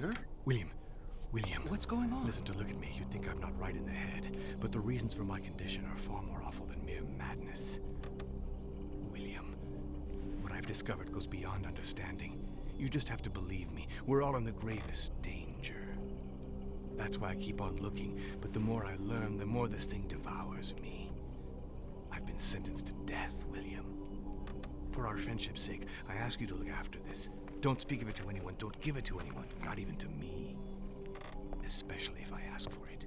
Doctor? William. What's going on? Listen, to look at me, you'd think I'm not right in the head, but the reasons for my condition are far more awful than mere madness. William, what I've discovered goes beyond understanding. You just have to believe me. We're all in the gravest danger. That's why I keep on looking, but the more I learn, the more this thing devours me. I've been sentenced to death, William. For our friendship's sake, I ask you to look after this. Don't speak of it to anyone. Don't give it to anyone. Not even to me. Especially if I ask for it.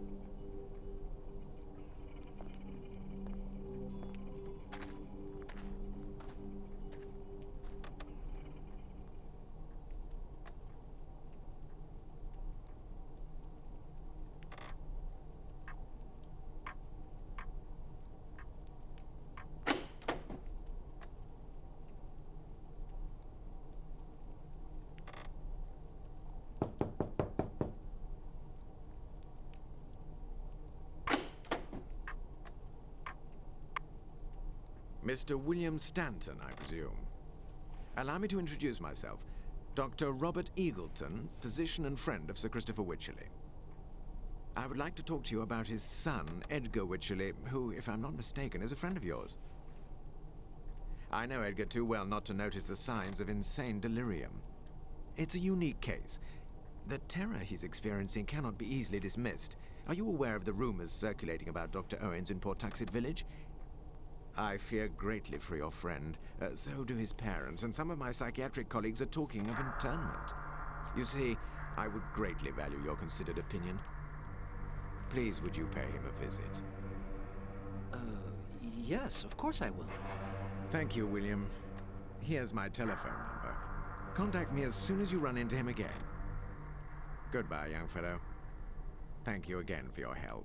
Mr. William Stanton, I presume. Allow me to introduce myself. Dr. Robert Eagleton, physician and friend of Sir Christopher Wycherley. I would like to talk to you about his son, Edgar Wycherley, who, if I'm not mistaken, is a friend of yours. I know Edgar too well not to notice the signs of insane delirium. It's a unique case. The terror he's experiencing cannot be easily dismissed. Are you aware of the rumors circulating about Dr. Owens in Portuxet Village? I fear greatly for your friend. So do his parents, and some of my psychiatric colleagues are talking of internment. You see, I would greatly value your considered opinion. Please, would you pay him a visit? Yes, of course I will. Thank you, William. Here's my telephone number. Contact me as soon as you run into him again. Goodbye, young fellow. Thank you again for your help.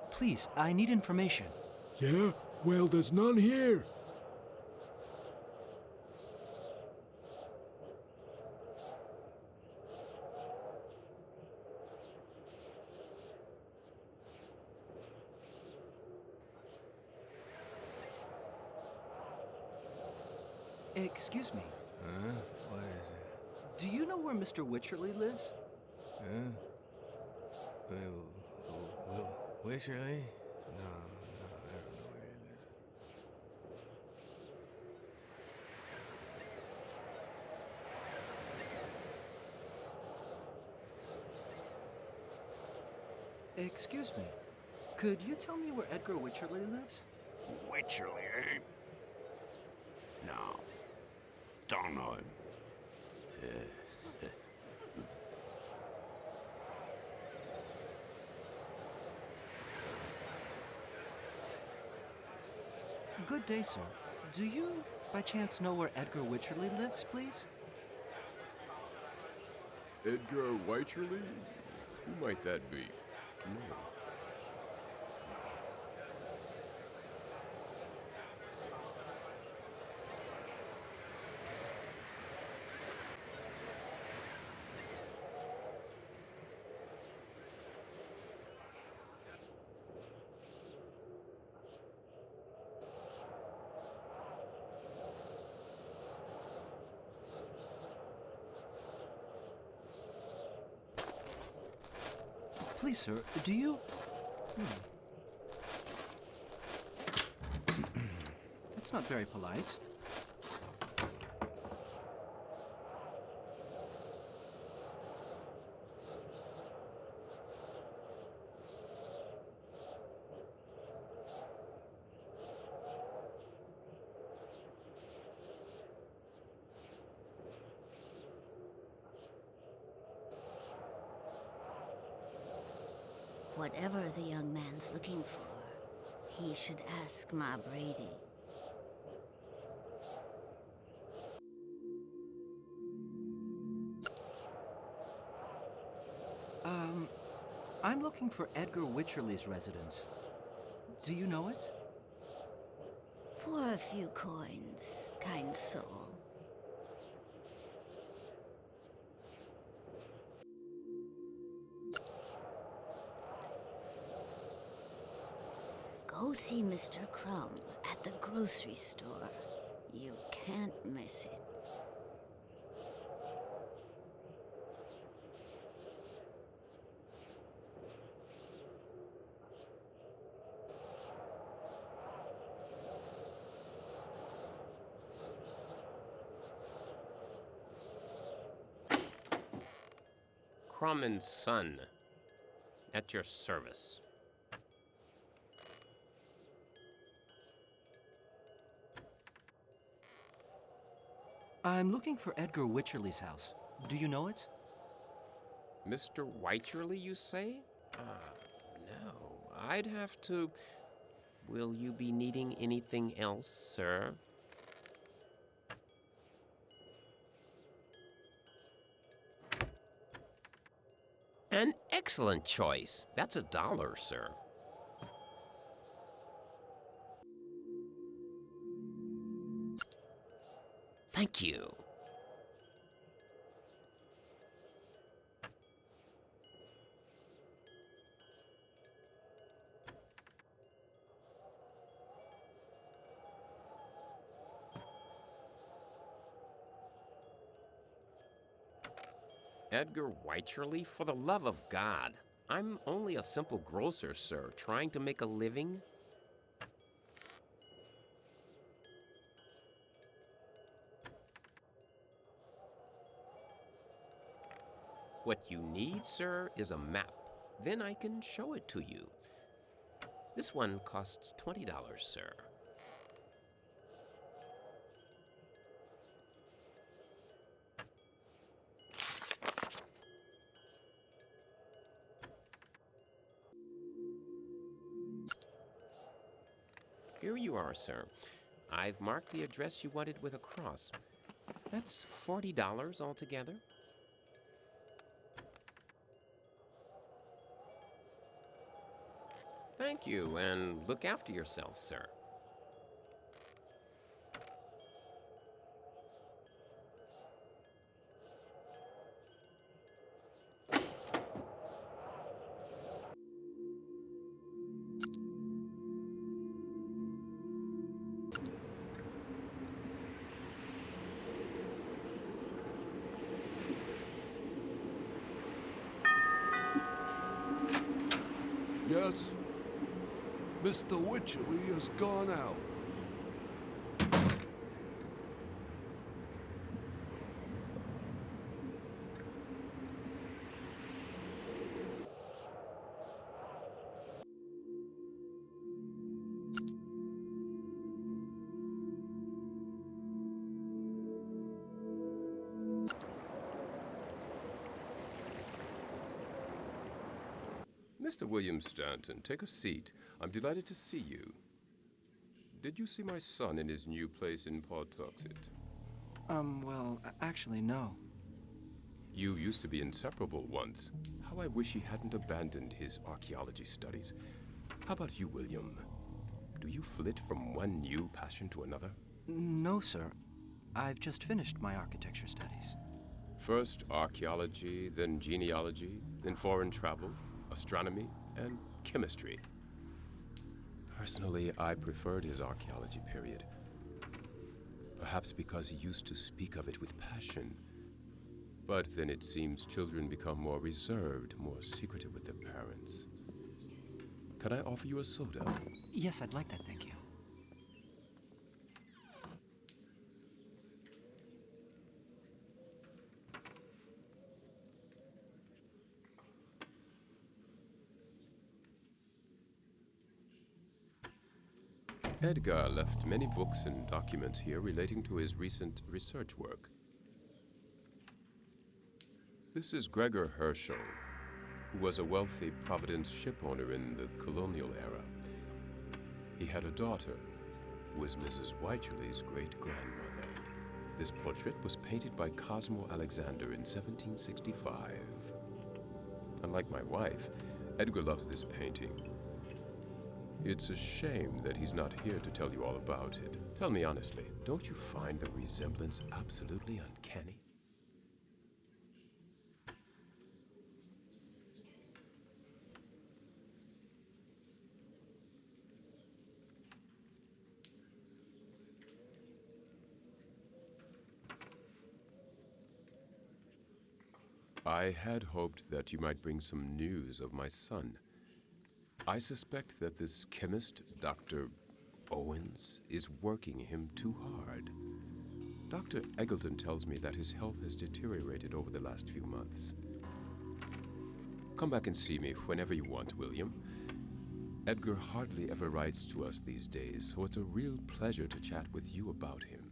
Please, I need information. Yeah? Well, there's none here. Excuse me. Huh? What is it? Do you know where Mr. Wycherley lives? Huh? Wycherley? No, I don't know where he lives. Excuse me. Could you tell me where Edgar Wycherley lives? Wycherley, eh? No. Don't know him. Good day, sir. Do you, by chance, know where Edgar Wycherley lives, please? Edgar Wycherley? Who might that be? Please, sir, do you... That's not very polite. Whatever the young man's looking for, he should ask Ma Brady. I'm looking for Edgar Wycherley's residence. Do you know it? For a few coins, kind soul. Go see Mr. Crumb at the grocery store. You can't miss it. Crumb and Son, at your service. I'm looking for Edgar Wycherley's house. Do you know it? Mr. Wycherley, you say? No. I'd have to... Will you be needing anything else, sir? An excellent choice. That's $1, sir. Thank you. Edgar Wycherley, for the love of God. I'm only a simple grocer, sir, trying to make a living. What you need, sir, is a map. Then I can show it to you. This one costs $20, sir. Here you are, sir. I've marked the address you wanted with a cross. That's $40 altogether. Thank you, and look after yourself, sir. Yes? Mr. Wycherley has gone out. Mr. William Stanton, take a seat. I'm delighted to see you. Did you see my son in his new place in Pawtuxet? Well, actually, no. You used to be inseparable once. How I wish he hadn't abandoned his archaeology studies. How about you, William? Do you flit from one new passion to another? No, sir. I've just finished my architecture studies. First archaeology, then genealogy, then foreign travel, astronomy, and chemistry. Personally, I preferred his archaeology period. Perhaps because he used to speak of it with passion. But then it seems children become more reserved, more secretive with their parents. Can I offer you a soda? Yes, I'd like that, thank you. Edgar left many books and documents here relating to his recent research work. This is Gregor Herschel, who was a wealthy Providence shipowner in the colonial era. He had a daughter, who was Mrs. Wycherley's great-grandmother. This portrait was painted by Cosmo Alexander in 1765. Unlike my wife, Edgar loves this painting. It's a shame that he's not here to tell you all about it. Tell me honestly, don't you find the resemblance absolutely uncanny? I had hoped that you might bring some news of my son. I suspect that this chemist, Dr. Owens, is working him too hard. Dr. Eggleton tells me that his health has deteriorated over the last few months. Come back and see me whenever you want, William. Edgar hardly ever writes to us these days, so it's a real pleasure to chat with you about him.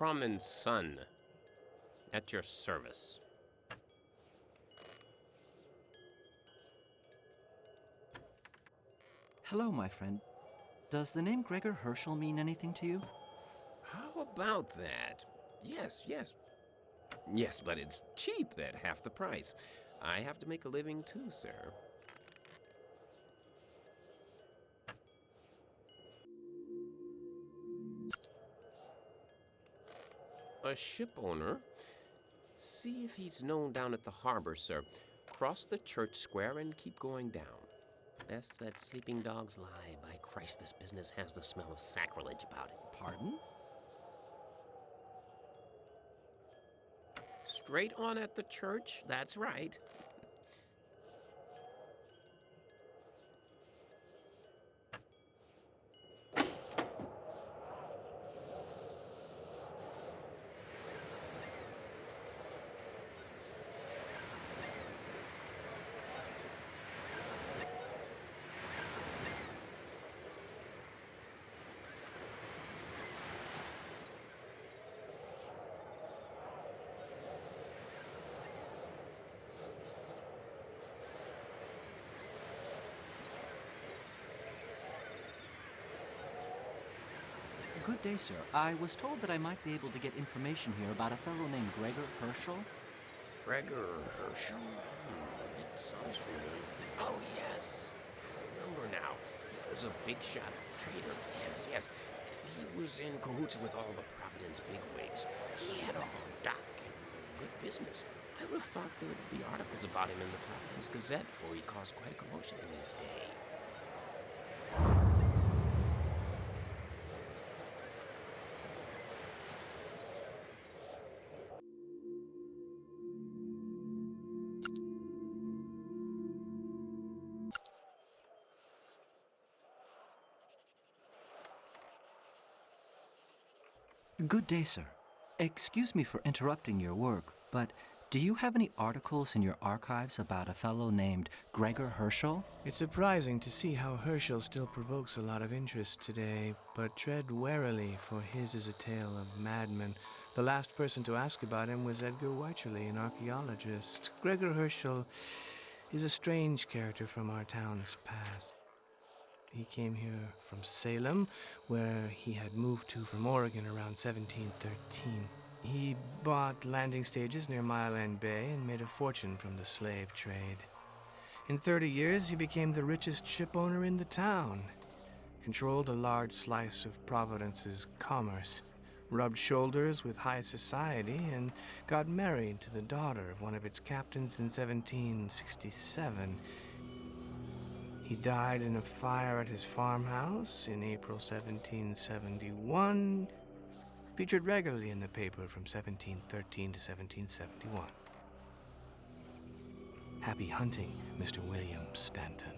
Crumb and Son, at your service. Hello, my friend. Does the name Gregor Herschel mean anything to you? How about that? Yes, yes. Yes, but it's cheap at half the price. I have to make a living too, sir. A ship owner? See if he's known down at the harbor, sir. Cross the church square and keep going down. Best let sleeping dogs lie. By Christ, this business has the smell of sacrilege about it. Pardon? Straight on at the church? That's right. Good day, sir. I was told that I might be able to get information here about a fellow named Gregor Herschel. Gregor Herschel? It sounds familiar. Oh, yes. I remember now. He was a big shot trader. Yes, yes. He was in cahoots with all the Providence bigwigs. He had a home dock and good business. I would have thought there would be articles about him in the Providence Gazette, for he caused quite a commotion in his day. Good day, sir. Excuse me for interrupting your work, but do you have any articles in your archives about a fellow named Gregor Herschel? It's surprising to see how Herschel still provokes a lot of interest today, but tread warily, for his is a tale of madmen. The last person to ask about him was Edgar Wycherley, an archaeologist. Gregor Herschel is a strange character from our town's past. He came here from Salem, where he had moved to from Oregon around 1713. He bought landing stages near Mile End Bay and made a fortune from the slave trade. In 30 years, he became the richest ship owner in the town, controlled a large slice of Providence's commerce, rubbed shoulders with high society, and got married to the daughter of one of its captains in 1767. He died in a fire at his farmhouse in April 1771, featured regularly in the paper from 1713 to 1771. Happy hunting, Mr. William Stanton.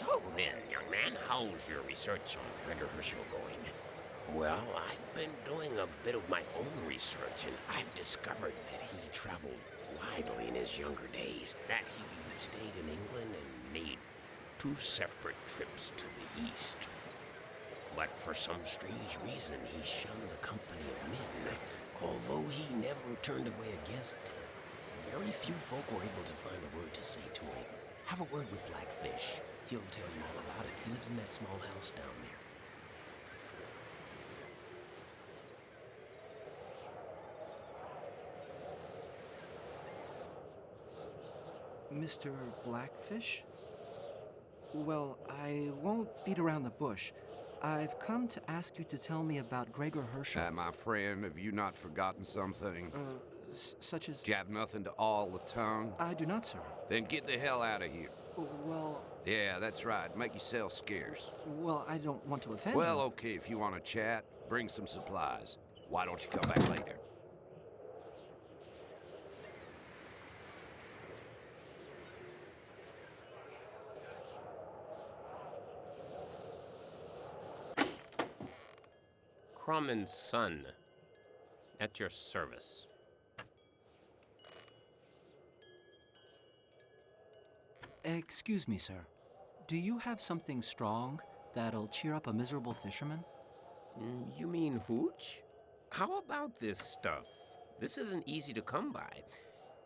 So then, young man, how's your research on Gregor Herschel going? Well, I've been doing a bit of my own research, and I've discovered that he traveled widely in his younger days, that he stayed in England and made 2 separate trips to the east. But for some strange reason, he shunned the company of men. Although he never turned away a guest, very few folk were able to find a word to say to him. Have a word with Blackfish. He'll tell you all about it. He lives in that small house down there. Mr. Blackfish? Well, I won't beat around the bush. I've come to ask you to tell me about Gregor Herschel. My friend, have you not forgotten something? Such as... Do you have nothing to awl the tongue? I do not, sir. Then get the hell out of here. Well... Yeah, that's right. Make yourself scarce. Well, I don't want to offend Well, you. okay, if you want to chat, bring some supplies. Why don't you come back later? Crumb and Son, at your service. Excuse me, sir. Do you have something strong that'll cheer up a miserable fisherman? You mean hooch? How about this stuff? This isn't easy to come by,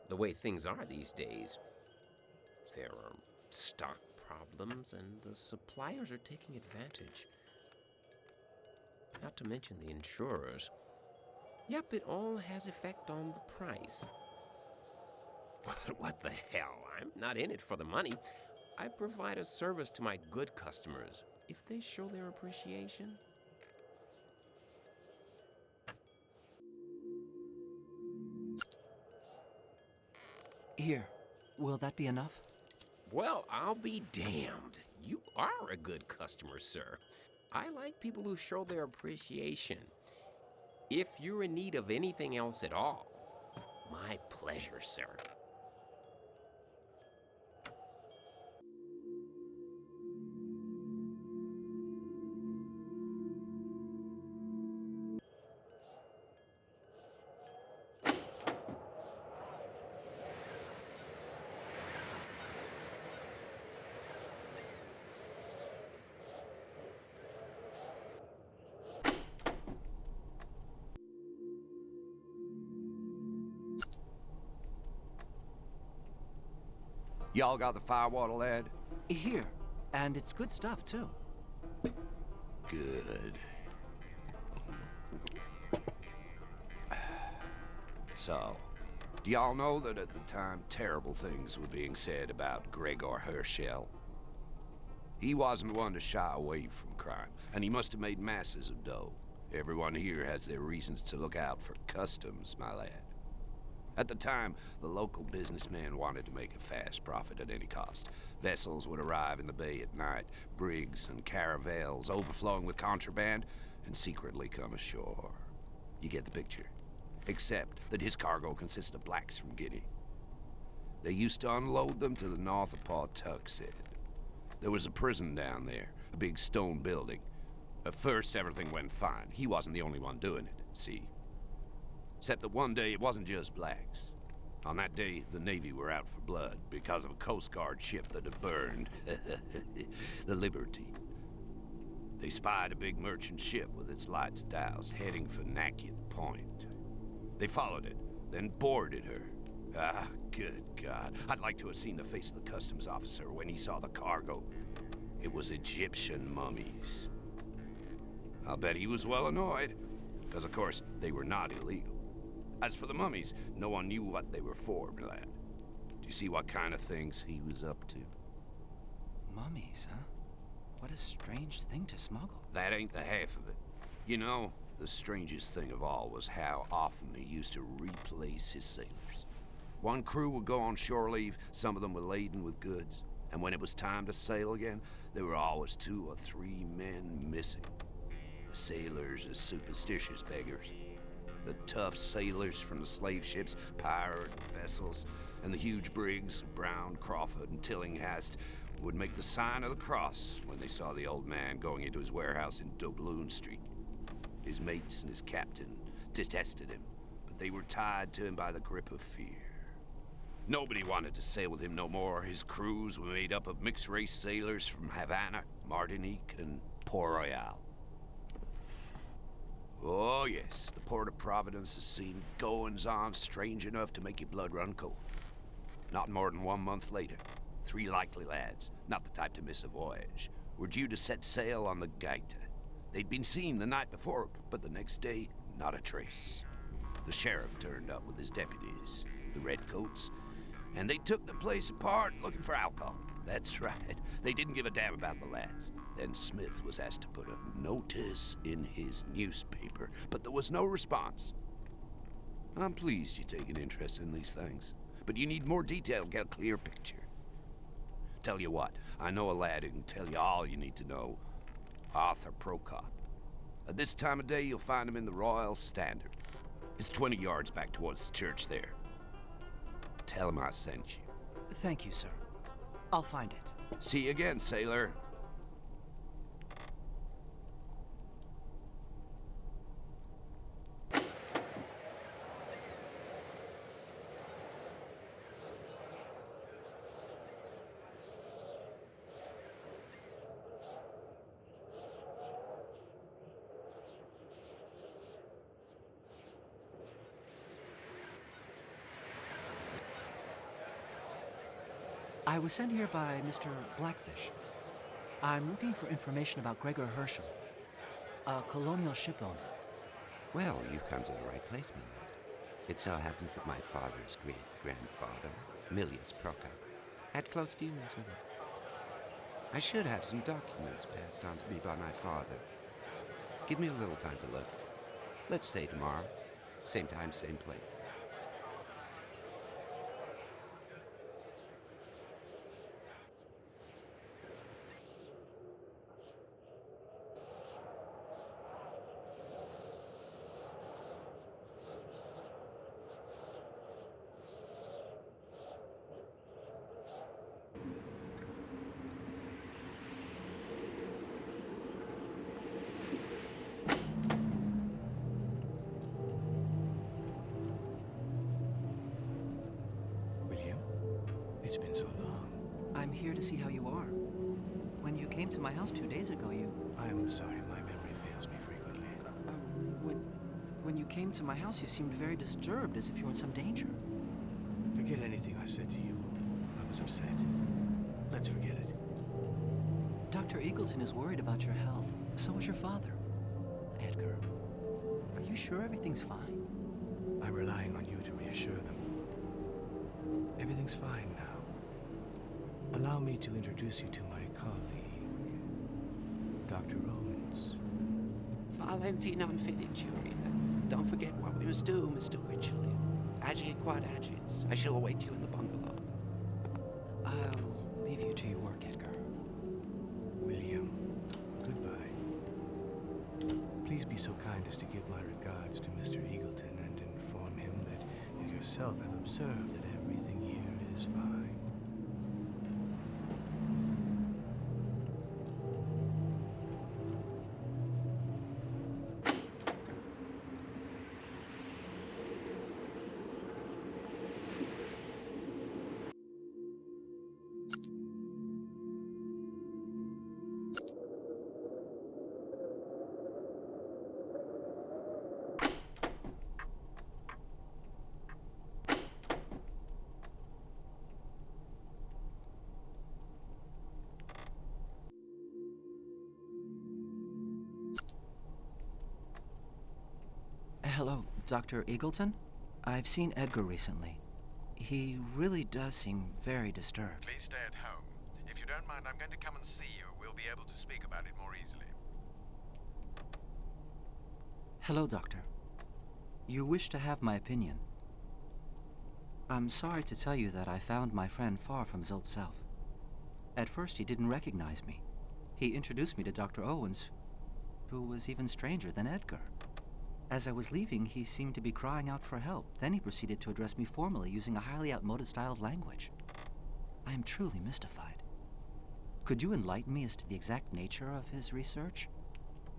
the way things are these days. There are stock problems, and the suppliers are taking advantage. Not to mention the insurers. Yep, it all has effect on the price. But what the hell? I'm not in it for the money. I provide a service to my good customers if they show their appreciation. Here, will that be enough? Well, I'll be damned. You are a good customer, sir. I like people who show their appreciation. If you're in need of anything else at all, my pleasure, sir. Y'all got the firewater, lad? Here, and it's good stuff, too. Good. So, do y'all know that at the time terrible things were being said about Gregor Herschel? He wasn't one to shy away from crime, and he must have made masses of dough. Everyone here has their reasons to look out for customs, my lad. At the time, the local businessman wanted to make a fast profit at any cost. Vessels would arrive in the bay at night, brigs and caravels overflowing with contraband, and secretly come ashore. You get the picture. Except that his cargo consisted of blacks from Guinea. They used to unload them to the north of Pawtuxet. There was a prison down there, a big stone building. At first, everything went fine. He wasn't the only one doing it, see? Except that one day, it wasn't just blacks. On that day, the Navy were out for blood because of a Coast Guard ship that had burned. The Liberty. They spied a big merchant ship with its lights doused, heading for Nakiet Point. They followed it, then boarded her. Ah, good God. I'd like to have seen the face of the customs officer when he saw the cargo. It was Egyptian mummies. I'll bet he was well annoyed, because of course, they were not illegal. As for the mummies, no one knew what they were for, my lad. Do you see what kind of things he was up to? Mummies, huh? What a strange thing to smuggle. That ain't the half of it. You know, the strangest thing of all was how often he used to replace his sailors. One crew would go on shore leave, some of them were laden with goods, and when it was time to sail again, there were always 2 or 3 men missing. The sailors are superstitious beggars. The tough sailors from the slave ships, pirate vessels, and the huge brigs of Brown, Crawford, and Tillinghast would make the sign of the cross when they saw the old man going into his warehouse in Doubloon Street. His mates and his captain detested him, but they were tied to him by the grip of fear. Nobody wanted to sail with him no more. His crews were made up of mixed-race sailors from Havana, Martinique, and Port Royal. Oh yes, the Port of Providence has seen goings-on strange enough to make your blood run cold. Not more than 1 month later, 3 likely lads, not the type to miss a voyage, were due to set sail on the Gaita. They'd been seen the night before, but the next day, not a trace. The sheriff turned up with his deputies, the Redcoats, and they took the place apart looking for alcohol. That's right. They didn't give a damn about the lads. Then Smith was asked to put a notice in his newspaper, but there was no response. I'm pleased you take an interest in these things, but you need more detail to get a clear picture. Tell you what, I know a lad who can tell you all you need to know. Arthur Prokop. At this time of day, you'll find him in the Royal Standard. It's 20 yards back towards the church there. Tell him I sent you. Thank you, sir. I'll find it. See you again, sailor. I was sent here by Mr. Blackfish. I'm looking for information about Gregor Herschel, a colonial ship owner. Well, you've come to the right place, my lord. It so happens that my father's great-grandfather, Milius Prokop, had close dealings with him. I should have some documents passed on to me by my father. Give me a little time to look. Let's say tomorrow. Same time, same place. It's been so long. I'm here to see how you are. When you came to my house 2 days ago, I'm sorry, my memory fails me frequently. When you came to my house, you seemed very disturbed, as if you were in some danger. Forget anything I said to you. I was upset. Let's forget it. Dr. Eagleton is worried about your health. So is your father. Edgar, are you sure everything's fine? I'm relying on you to reassure them. Everything's fine now. Allow me to introduce you to my colleague, Dr. Owens. Valentine Infidenturia. Don't forget what we must do, Mr. Wycherley. Agit quod agit. I shall await you in the bungalow. I'll leave you to your work, Edgar. William, goodbye. Please be so kind as to give my regards to Mr. Eagleton and inform him that you yourself have observed that everything here is fine. Hello, Dr. Eagleton? I've seen Edgar recently. He really does seem very disturbed. Please stay at home. If you don't mind, I'm going to come and see you. We'll be able to speak about it more easily. Hello, Doctor. You wish to have my opinion. I'm sorry to tell you that I found my friend far from Zolt Self. At first, he didn't recognize me. He introduced me to Dr. Owens, who was even stranger than Edgar. As I was leaving, he seemed to be crying out for help. Then he proceeded to address me formally using a highly outmoded style of language. I am truly mystified. Could you enlighten me as to the exact nature of his research?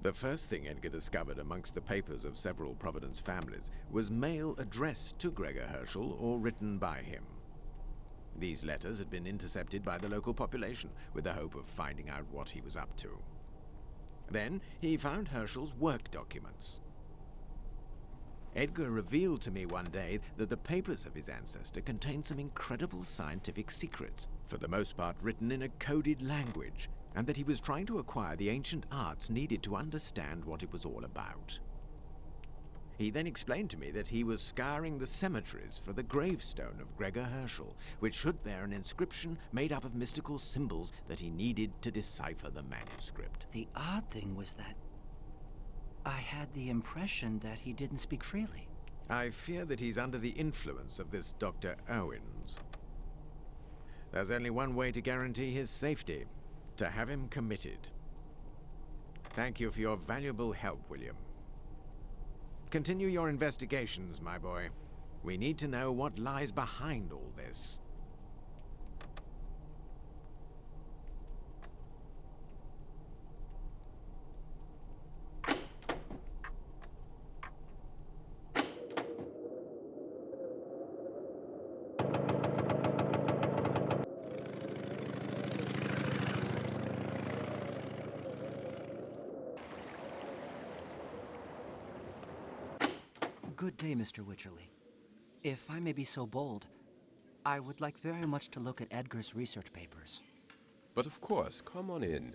The first thing Edgar discovered amongst the papers of several Providence families was mail addressed to Gregor Herschel or written by him. These letters had been intercepted by the local population with the hope of finding out what he was up to. Then he found Herschel's work documents. Edgar revealed to me one day that the papers of his ancestor contained some incredible scientific secrets, for the most part written in a coded language, and that he was trying to acquire the ancient arts needed to understand what it was all about. He then explained to me that he was scouring the cemeteries for the gravestone of Gregor Herschel, which should bear an inscription made up of mystical symbols that he needed to decipher the manuscript. The odd thing was that I had the impression that he didn't speak freely. I fear that he's under the influence of this Dr. Owens. There's only one way to guarantee his safety: to have him committed. Thank you for your valuable help, William. Continue your investigations, my boy. We need to know what lies behind all this. Good day, Mr. Wycherley. If I may be so bold, I would like very much to look at Edgar's research papers. But of course, come on in.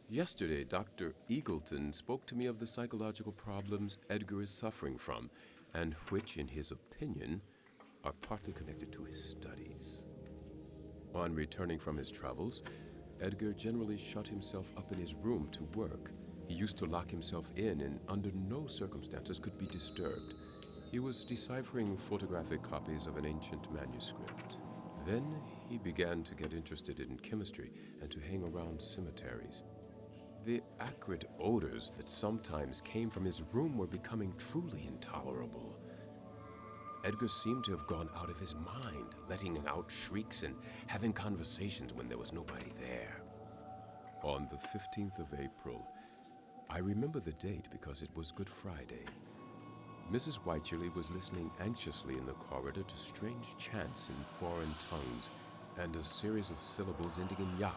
Yesterday, Dr. Eagleton spoke to me of the psychological problems Edgar is suffering from, and which, in his opinion, are partly connected to his studies. On returning from his travels, Edgar generally shut himself up in his room to work. He used to lock himself in and under no circumstances could be disturbed. He was deciphering photographic copies of an ancient manuscript. Then he began to get interested in chemistry and to hang around cemeteries. The acrid odors that sometimes came from his room were becoming truly intolerable. Edgar seemed to have gone out of his mind, letting out shrieks and having conversations when there was nobody there. On the 15th of April, I remember the date because it was Good Friday. Mrs. Wycherley was listening anxiously in the corridor to strange chants in foreign tongues and a series of syllables ending in ya,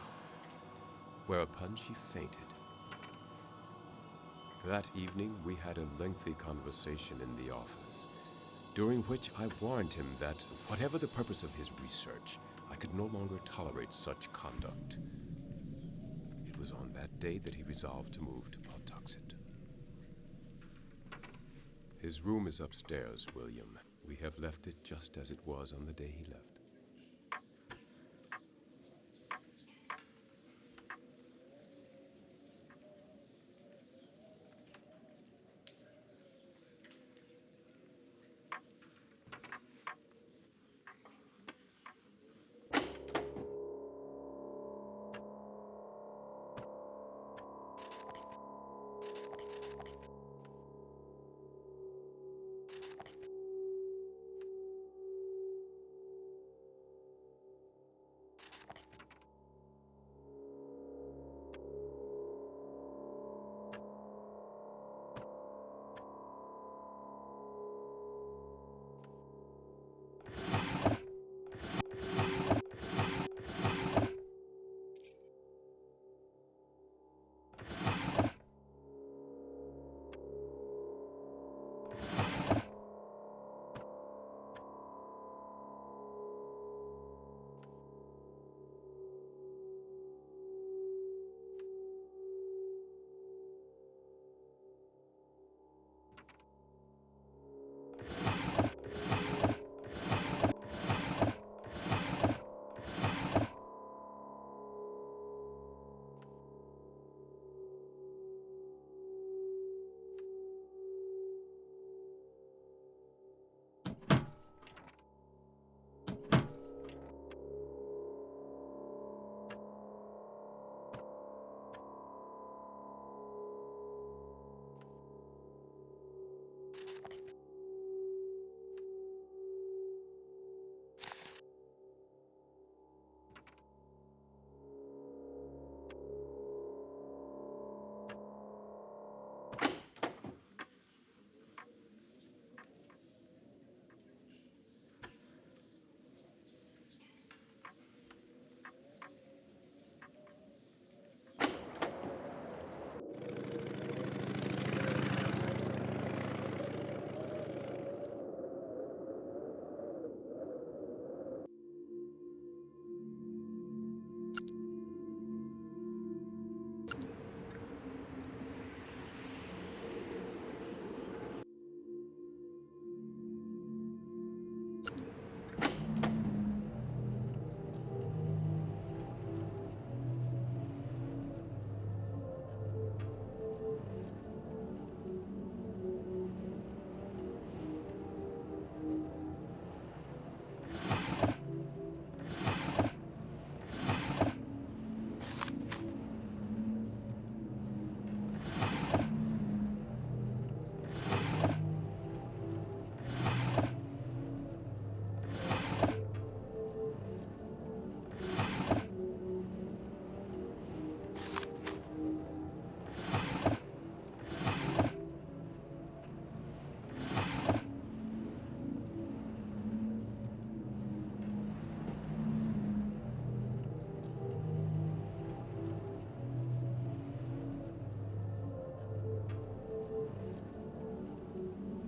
whereupon she fainted. That evening, we had a lengthy conversation in the office, during which I warned him that, whatever the purpose of his research, I could no longer tolerate such conduct. It was on that day that he resolved to move to Pawtuxet. His room is upstairs, William. We have left it just as it was on the day he left.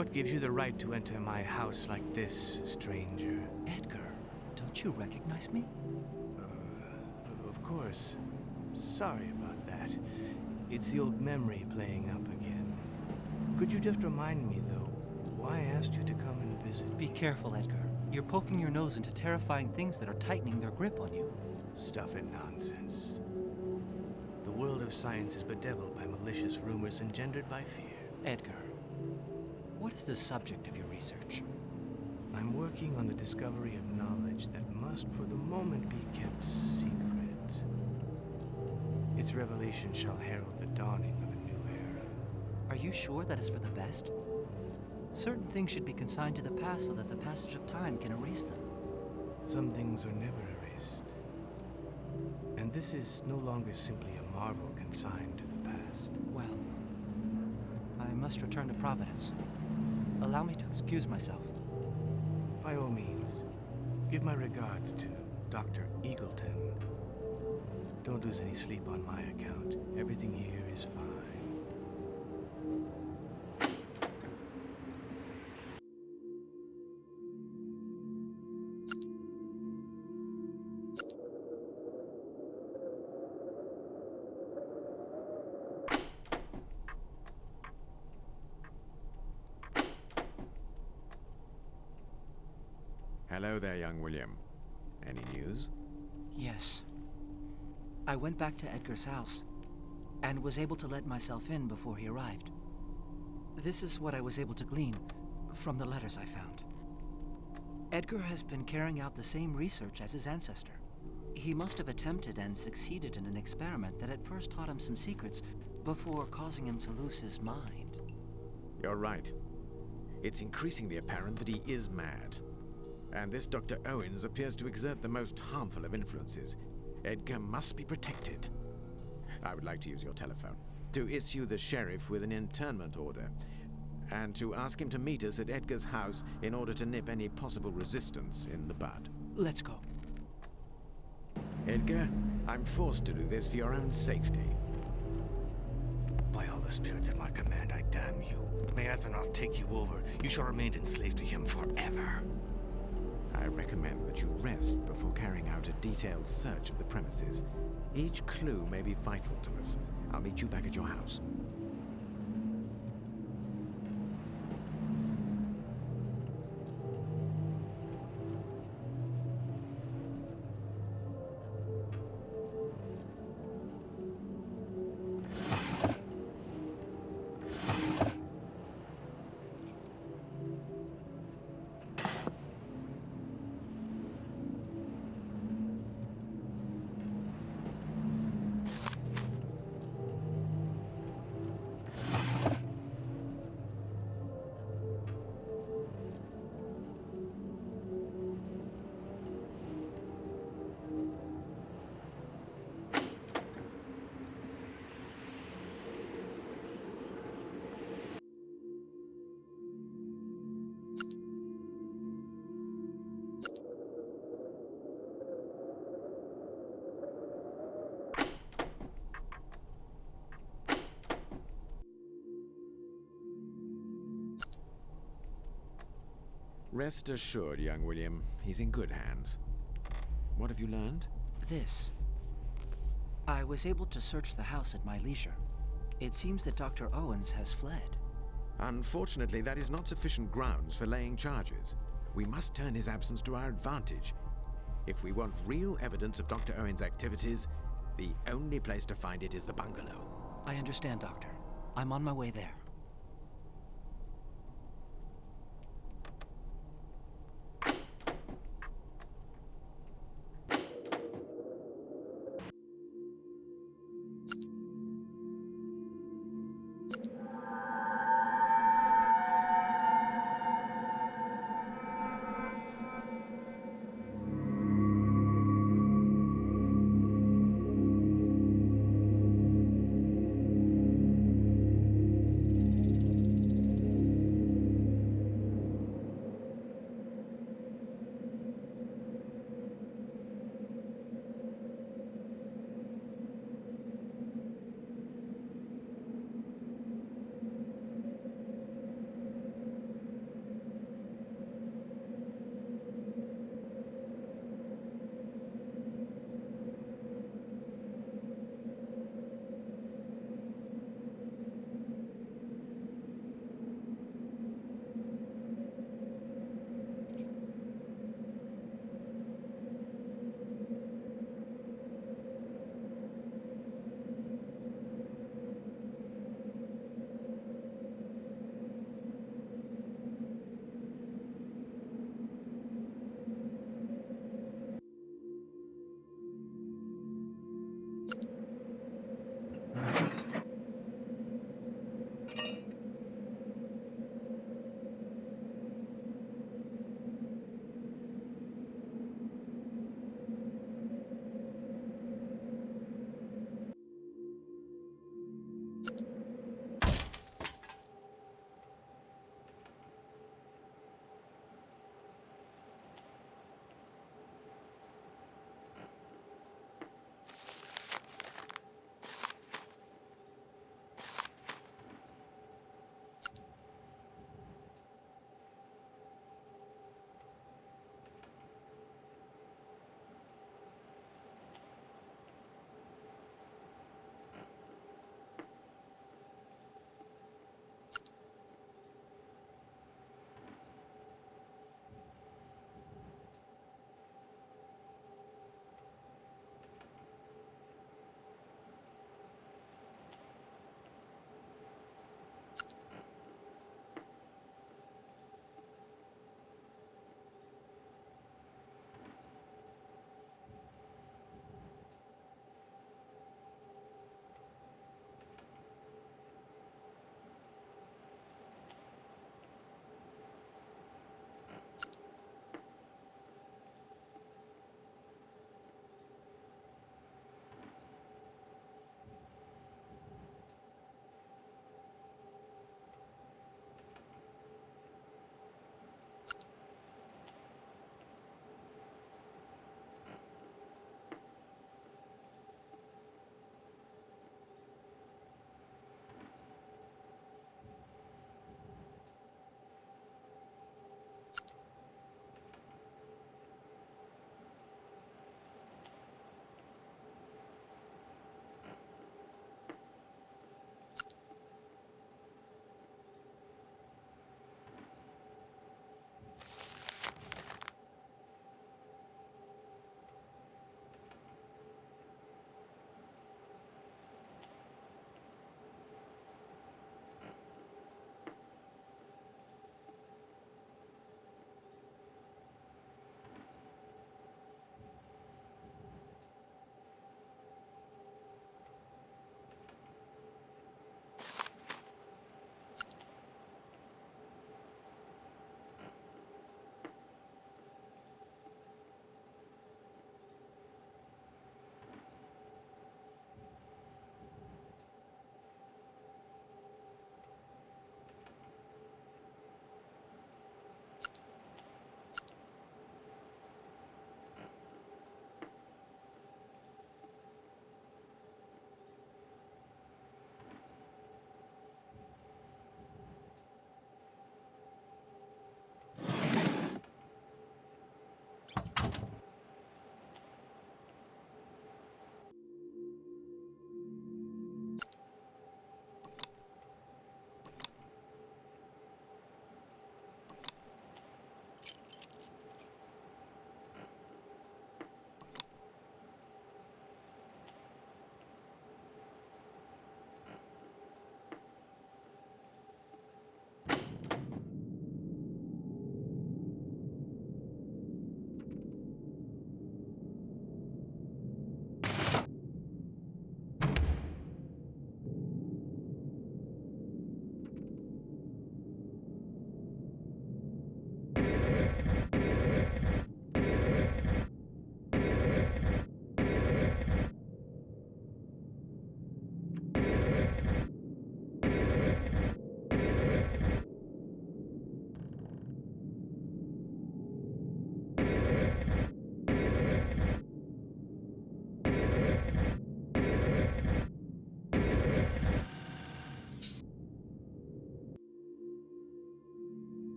What gives you the right to enter my house like this, stranger? Edgar, don't you recognize me? Of course. Sorry about that. It's the old memory playing up again. Could you just remind me, though, why I asked you to come and visit? Be careful, Edgar. You're poking your nose into terrifying things that are tightening their grip on you. Stuff and nonsense. The world of science is bedeviled by malicious rumors engendered by fear. Edgar, what is the subject of your research? I'm working on the discovery of knowledge that must, for the moment, be kept secret. Its revelation shall herald the dawning of a new era. Are you sure that is for the best? Certain things should be consigned to the past so that the passage of time can erase them. Some things are never erased. And this is no longer simply a marvel consigned to the past. Well, I must return to Providence. Allow me to excuse myself. By all means, give my regards to Dr. Eagleton. Don't lose any sleep on my account. Everything here is fine. Hello there, young William. Any news? Yes. I went back to Edgar's house and was able to let myself in before he arrived. This is what I was able to glean from the letters I found. Edgar has been carrying out the same research as his ancestor. He must have attempted and succeeded in an experiment that at first taught him some secrets before causing him to lose his mind. You're right. It's increasingly apparent that he is mad. And this Dr. Owens appears to exert the most harmful of influences. Edgar must be protected. I would like to use your telephone to issue the sheriff with an internment order and to ask him to meet us at Edgar's house in order to nip any possible resistance in the bud. Let's go. Edgar, I'm forced to do this for your own safety. By all the spirits at my command, I damn you. May Azeroth take you over. You shall remain enslaved to him forever. I recommend that you rest before carrying out a detailed search of the premises. Each clue may be vital to us. I'll meet you back at your house. Rest assured, young William, he's in good hands. What have you learned? This. I was able to search the house at my leisure. It seems that Dr. Owens has fled. Unfortunately, that is not sufficient grounds for laying charges. We must turn his absence to our advantage. If we want real evidence of Dr. Owens' activities, the only place to find it is the bungalow. I understand, Doctor. I'm on my way there.